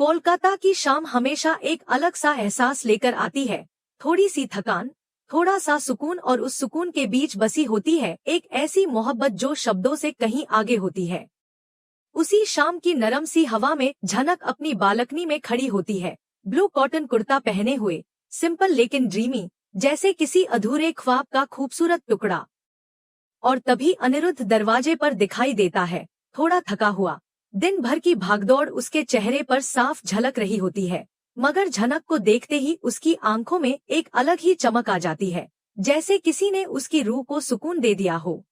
कोलकाता की शाम हमेशा एक अलग सा एहसास लेकर आती है। थोड़ी सी थकान, थोड़ा सा सुकून और उस सुकून के बीच बसी होती है एक ऐसी मोहब्बत जो शब्दों से कहीं आगे होती है। उसी शाम की नरम सी हवा में झनक अपनी बालकनी में खड़ी होती है, ब्लू कॉटन कुर्ता पहने हुए, सिंपल लेकिन ड्रीमी, जैसे किसी अधूरे ख्वाब का खूबसूरत टुकड़ा। और तभी अनिरुद्ध दरवाजे पर दिखाई देता है, थोड़ा थका हुआ। दिन भर की भागदौड़ उसके चेहरे पर साफ झलक रही होती है, मगर झनक को देखते ही उसकी आंखों में एक अलग ही चमक आ जाती है, जैसे किसी ने उसकी रूह को सुकून दे दिया हो।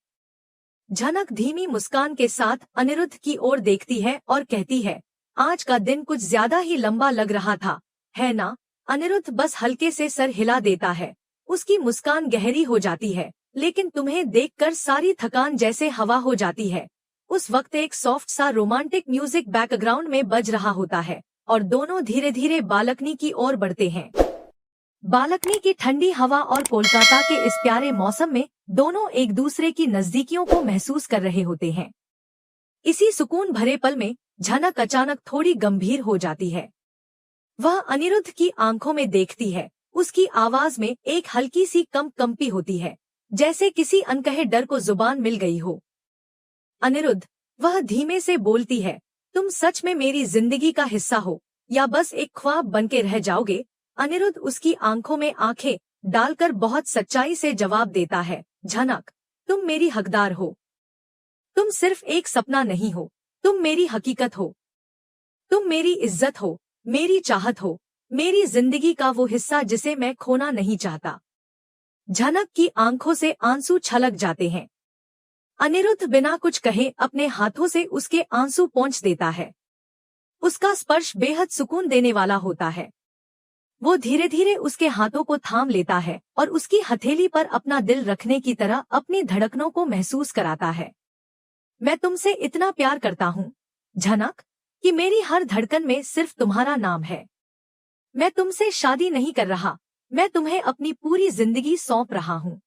झनक धीमी मुस्कान के साथ अनिरुद्ध की ओर देखती है और कहती है, आज का दिन कुछ ज्यादा ही लंबा लग रहा था, है ना? अनिरुद्ध बस हल्के से सर हिला देता है। उसकी मुस्कान गहरी हो जाती है, लेकिन तुम्हें देखकर सारी थकान जैसे हवा हो जाती है। उस वक्त एक सॉफ्ट सा रोमांटिक म्यूजिक बैकग्राउंड में बज रहा होता है और दोनों धीरे धीरे बालकनी की ओर बढ़ते हैं। बालकनी की ठंडी हवा और कोलकाता के इस प्यारे मौसम में दोनों एक दूसरे की नजदीकियों को महसूस कर रहे होते हैं। इसी सुकून भरे पल में झनक अचानक थोड़ी गंभीर हो जाती है। वह अनिरुद्ध की आंखों में देखती है, उसकी आवाज में एक हल्की सी कंपी होती है, जैसे किसी अनकहे डर को जुबान मिल गई हो। अनिरुद्ध, वह धीमे से बोलती है, तुम सच में मेरी जिंदगी का हिस्सा हो या बस एक ख्वाब बनके रह जाओगे? अनिरुद्ध उसकी आंखों में आंखें डालकर बहुत सच्चाई से जवाब देता है, झनक, तुम मेरी हकदार हो। तुम सिर्फ एक सपना नहीं हो, तुम मेरी हकीकत हो। तुम मेरी इज्जत हो, मेरी चाहत हो, मेरी जिंदगी का वो हिस्सा जिसे मैं खोना नहीं चाहता। झनक की आंखों से आंसू छलक जाते हैं। अनिरुद्ध बिना कुछ कहे अपने हाथों से उसके आंसू पोंछ देता है। उसका स्पर्श बेहद सुकून देने वाला होता है। वो धीरे धीरे उसके हाथों को थाम लेता है और उसकी हथेली पर अपना दिल रखने की तरह अपनी धड़कनों को महसूस कराता है। मैं तुमसे इतना प्यार करता हूँ, झनक, कि मेरी हर धड़कन में सिर्फ तुम्हारा नाम है। मैं तुमसे शादी नहीं कर रहा, मैं तुम्हें अपनी पूरी जिंदगी सौंप रहा हूँ।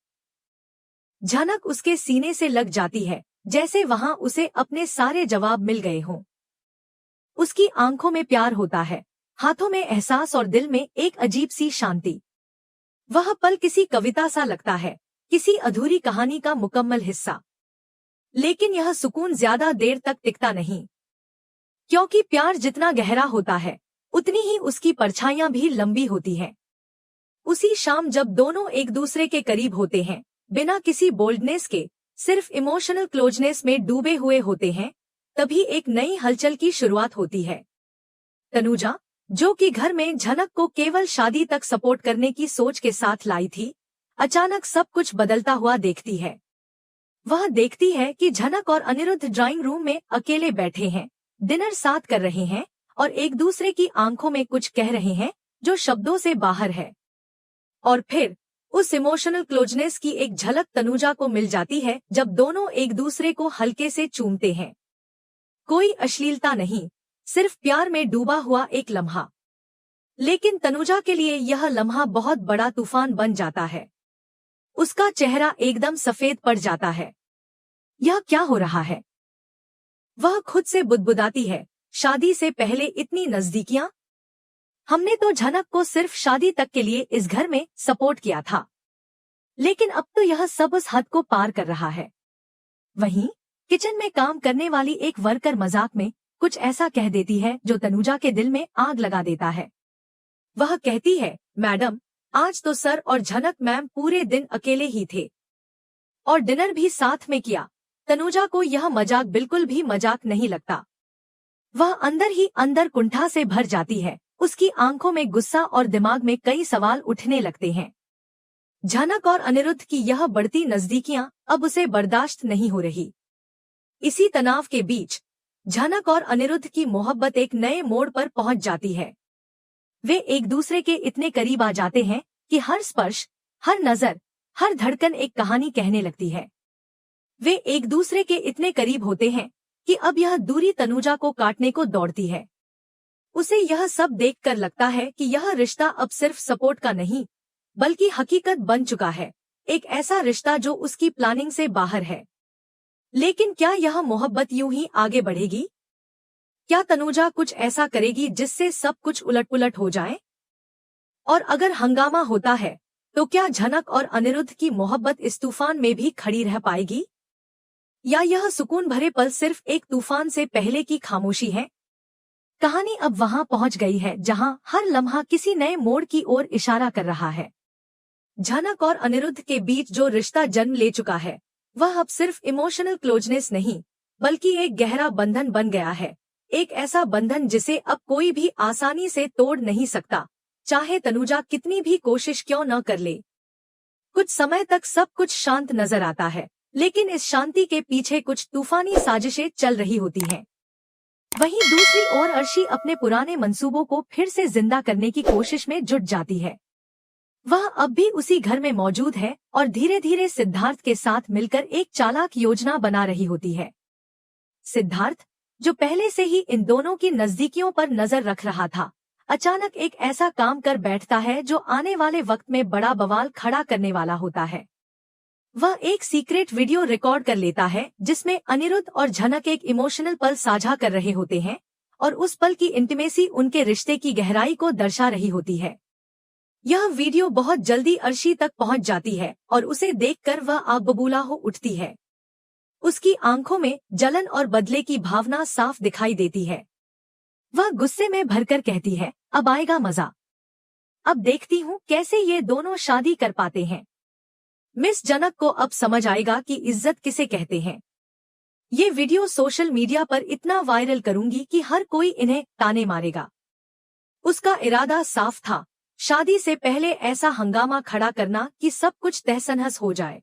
झनक उसके सीने से लग जाती है, जैसे वहां उसे अपने सारे जवाब मिल गए हों। उसकी आंखों में प्यार होता है, हाथों में एहसास और दिल में एक अजीब सी शांति। वह पल किसी कविता सा लगता है, किसी अधूरी कहानी का मुकम्मल हिस्सा। लेकिन यह सुकून ज्यादा देर तक टिकता नहीं, क्योंकि प्यार जितना गहरा होता है उतनी ही उसकी परछाइयां भी लंबी होती हैं। उसी शाम जब दोनों एक दूसरे के करीब होते हैं, बिना किसी बोल्डनेस के, सिर्फ इमोशनल क्लोजनेस में डूबे हुए होते हैं, तभी एक नई हलचल की शुरुआत होती है। तनुजा, जो कि घर में झनक को केवल शादी तक सपोर्ट करने की सोच के साथ लाई थी, अचानक सब कुछ बदलता हुआ देखती है। वह देखती है कि झनक और अनिरुद्ध ड्राइंग रूम में अकेले बैठे हैं, डिनर साथ कर रहे हैं और एक दूसरे की आंखों में कुछ कह रहे हैं जो शब्दों से बाहर है। और फिर उस इमोशनल क्लोजनेस की एक झलक तनुजा को मिल जाती है जब दोनों एक दूसरे को हल्के से चूमते हैं। कोई अश्लीलता नहीं, सिर्फ प्यार में डूबा हुआ एक लम्हा। लेकिन तनुजा के लिए यह लम्हा बहुत बड़ा तूफान बन जाता है। उसका चेहरा एकदम सफेद पड़ जाता है। यह क्या हो रहा है? वह खुद से बुदबुदाती है, शादी से पहले इतनी नजदीकियां? हमने तो झनक को सिर्फ शादी तक के लिए इस घर में सपोर्ट किया था, लेकिन अब तो यह सब उस हद को पार कर रहा है। वहीं किचन में काम करने वाली एक वर्कर मजाक में कुछ ऐसा कह देती है जो तनुजा के दिल में आग लगा देता है। वह कहती है, मैडम, आज तो सर और झनक मैम पूरे दिन अकेले ही थे और डिनर भी साथ में किया। तनुजा को यह मजाक बिल्कुल भी मजाक नहीं लगता। वह अंदर ही अंदर कुंठा से भर जाती है। उसकी आंखों में गुस्सा और दिमाग में कई सवाल उठने लगते हैं। झनक और अनिरुद्ध की यह बढ़ती नजदीकियां अब उसे बर्दाश्त नहीं हो रही। इसी तनाव के बीच झनक और अनिरुद्ध की मोहब्बत एक नए मोड़ पर पहुंच जाती है। वे एक दूसरे के इतने करीब आ जाते हैं कि हर स्पर्श, हर नजर, हर धड़कन एक कहानी कहने लगती है। वे एक दूसरे के इतने करीब होते हैं कि अब यह दूरी तनुजा को काटने को दौड़ती है। उसे यह सब देखकर लगता है कि यह रिश्ता अब सिर्फ सपोर्ट का नहीं, बल्कि हकीकत बन चुका है, एक ऐसा रिश्ता जो उसकी प्लानिंग से बाहर है। लेकिन क्या यह मोहब्बत यूं ही आगे बढ़ेगी? क्या तनुजा कुछ ऐसा करेगी जिससे सब कुछ उलट-पुलट हो जाए? और अगर हंगामा होता है, तो क्या झनक और अनिरुद्ध की मोहब्बत इस तूफान में भी खड़ी रह पाएगी? या यह सुकून भरे पल सिर्फ एक तूफान से पहले की खामोशी है? कहानी अब वहां पहुंच गई है जहां हर लम्हा किसी नए मोड़ की ओर इशारा कर रहा है। झनक और अनिरुद्ध के बीच जो रिश्ता जन्म ले चुका है, वह अब सिर्फ इमोशनल क्लोजनेस नहीं, बल्कि एक गहरा बंधन बन गया है। एक ऐसा बंधन जिसे अब कोई भी आसानी से तोड़ नहीं सकता, चाहे तनुजा कितनी भी कोशिश क्यों न कर ले। कुछ समय तक सब कुछ शांत नजर आता है, लेकिन इस शांति के पीछे कुछ तूफानी साजिशें चल रही होती हैं। वहीं दूसरी ओर अर्शी अपने पुराने मंसूबों को फिर से जिंदा करने की कोशिश में जुट जाती है। वह अब भी उसी घर में मौजूद है और धीरे धीरे सिद्धार्थ के साथ मिलकर एक चालाक योजना बना रही होती है। सिद्धार्थ, जो पहले से ही इन दोनों की नजदीकियों पर नजर रख रहा था, अचानक एक ऐसा काम कर बैठता है जो आने वाले वक्त में बड़ा बवाल खड़ा करने वाला होता है। वह एक सीक्रेट वीडियो रिकॉर्ड कर लेता है जिसमें अनिरुद्ध और झनक एक इमोशनल पल साझा कर रहे होते हैं और उस पल की इंटीमेसी उनके रिश्ते की गहराई को दर्शा रही होती है। यह वीडियो बहुत जल्दी अर्शी तक पहुंच जाती है और उसे देखकर वह आग बबूला हो उठती है। उसकी आंखों में जलन और बदले की भावना साफ दिखाई देती है। वह गुस्से में भरकर कहती है, अब आएगा मजा। अब देखती हूँ कैसे ये दोनों शादी कर पाते हैं। मिस जनक को अब समझ आएगा कि इज्जत किसे कहते हैं। ये वीडियो सोशल मीडिया पर इतना वायरल करूंगी कि हर कोई इन्हें ताने मारेगा। उसका इरादा साफ था, शादी से पहले ऐसा हंगामा खड़ा करना कि सब कुछ तहस-नहस हो जाए।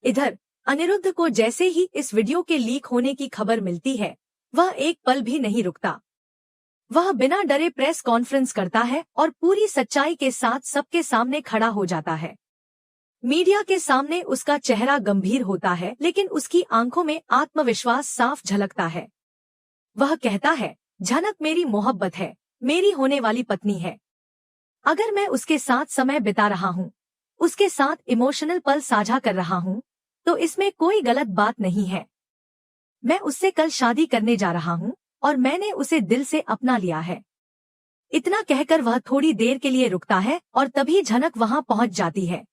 इधर अनिरुद्ध को जैसे ही इस वीडियो के लीक होने की खबर मिलती है, वह एक पल भी नहीं रुकता। वह बिना डरे प्रेस कॉन्फ्रेंस करता है और पूरी सच्चाई के साथ सबके सामने खड़ा हो जाता है। मीडिया के सामने उसका चेहरा गंभीर होता है, लेकिन उसकी आंखों में आत्मविश्वास साफ झलकता है। वह कहता है, झनक मेरी मोहब्बत है, मेरी होने वाली पत्नी है। अगर मैं उसके साथ समय बिता रहा हूँ, उसके साथ इमोशनल पल साझा कर रहा हूँ, तो इसमें कोई गलत बात नहीं है। मैं उससे कल शादी करने जा रहा हूँ और मैंने उसे दिल से अपना लिया है। इतना कहकर वह थोड़ी देर के लिए रुकता है और तभी झनक वहां पहुंच जाती है।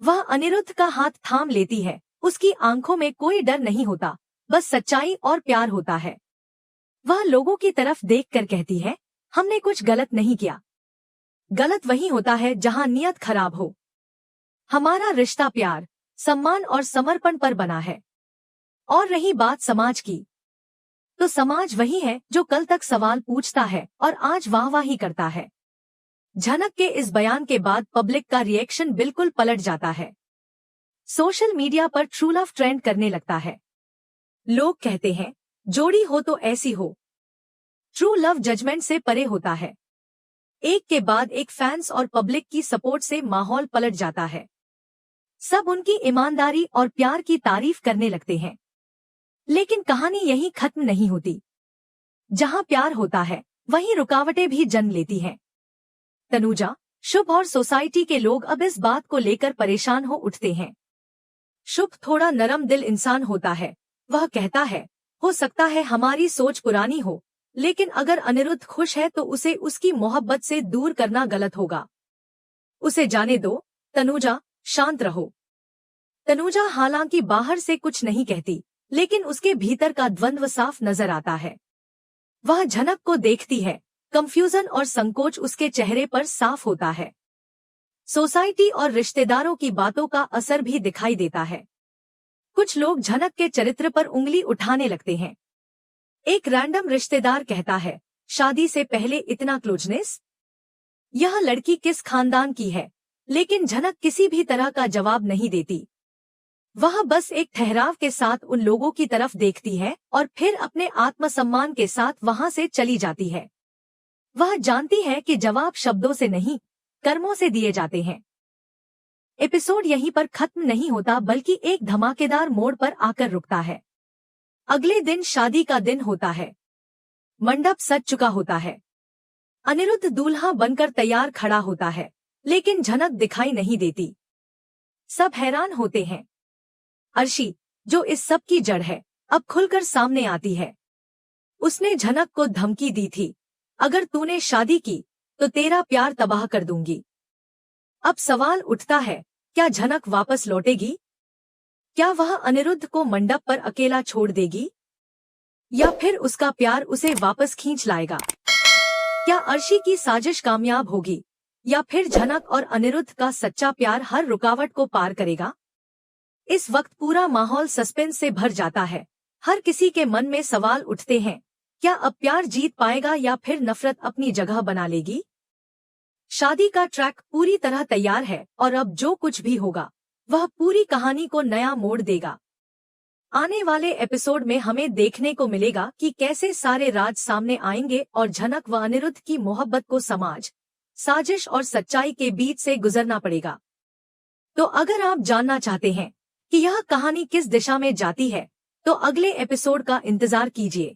वह अनिरुद्ध का हाथ थाम लेती है। उसकी आंखों में कोई डर नहीं होता, बस सच्चाई और प्यार होता है। वह लोगों की तरफ देखकर कहती है, हमने कुछ गलत नहीं किया। गलत वही होता है जहां नियत खराब हो। हमारा रिश्ता प्यार, सम्मान और समर्पण पर बना है। और रही बात समाज की, तो समाज वही है जो कल तक सवाल पूछता है और आज वाहवाही करता है। झनक के इस बयान के बाद पब्लिक का रिएक्शन बिल्कुल पलट जाता है। सोशल मीडिया पर ट्रू लव ट्रेंड करने लगता है। लोग कहते हैं, जोड़ी हो तो ऐसी हो। ट्रू लव जजमेंट से परे होता है। एक के बाद एक फैंस और पब्लिक की सपोर्ट से माहौल पलट जाता है। सब उनकी ईमानदारी और प्यार की तारीफ करने लगते हैं। लेकिन कहानी यहीं खत्म नहीं होती। जहां प्यार होता है, वहीं रुकावटें भी जन्म लेती हैं। तनुजा, शुभ और सोसाइटी के लोग अब इस बात को लेकर परेशान हो उठते हैं। शुभ थोड़ा नरम दिल इंसान होता है। वह कहता है, हो सकता है हमारी सोच पुरानी हो, लेकिन अगर अनिरुद्ध खुश है तो उसे उसकी मोहब्बत से दूर करना गलत होगा। उसे जाने दो, तनुजा, शांत रहो। तनुजा हालांकि बाहर से कुछ नहीं कहती, लेकिन उसके भीतर का द्वंद्व साफ नजर आता है। वह झनक को देखती है, कंफ्यूजन और संकोच उसके चेहरे पर साफ होता है। सोसाइटी और रिश्तेदारों की बातों का असर भी दिखाई देता है। कुछ लोग झनक के चरित्र पर उंगली उठाने लगते हैं। एक रैंडम रिश्तेदार कहता है, शादी से पहले इतना क्लोजनेस? यह लड़की किस खानदान की है? लेकिन झनक किसी भी तरह का जवाब नहीं देती। वह बस एक ठहराव के साथ उन लोगों की तरफ देखती है और फिर अपने आत्मसम्मान के साथ वहां से चली जाती है। वह जानती है कि जवाब शब्दों से नहीं, कर्मों से दिए जाते हैं। एपिसोड यहीं पर खत्म नहीं होता, बल्कि एक धमाकेदार मोड़ पर आकर रुकता है। अगले दिन शादी का दिन होता है। मंडप सज चुका होता है। अनिरुद्ध दूल्हा बनकर तैयार खड़ा होता है, लेकिन झनक दिखाई नहीं देती। सब हैरान होते हैं। अर्शी, जो इस सब की जड़ है, अब खुलकर सामने आती है। उसने झनक को धमकी दी थी, अगर तूने शादी की तो तेरा प्यार तबाह कर दूंगी। अब सवाल उठता है, क्या झनक वापस लौटेगी? क्या वह अनिरुद्ध को मंडप पर अकेला छोड़ देगी, या फिर उसका प्यार उसे वापस खींच लाएगा? क्या अर्शी की साजिश कामयाब होगी, या फिर झनक और अनिरुद्ध का सच्चा प्यार हर रुकावट को पार करेगा? इस वक्त पूरा माहौल सस्पेंस से भर जाता है। हर किसी के मन में सवाल उठते हैं, क्या अब प्यार जीत पाएगा या फिर नफरत अपनी जगह बना लेगी? शादी का ट्रैक पूरी तरह तैयार है और अब जो कुछ भी होगा वह पूरी कहानी को नया मोड़ देगा। आने वाले एपिसोड में हमें देखने को मिलेगा कि कैसे सारे राज सामने आएंगे और झनक व अनिरुद्ध की मोहब्बत को समाज, साजिश और सच्चाई के बीच से गुजरना पड़ेगा। तो अगर आप जानना चाहते हैं कि यह कहानी किस दिशा में जाती है तो अगले एपिसोड का इंतजार कीजिए।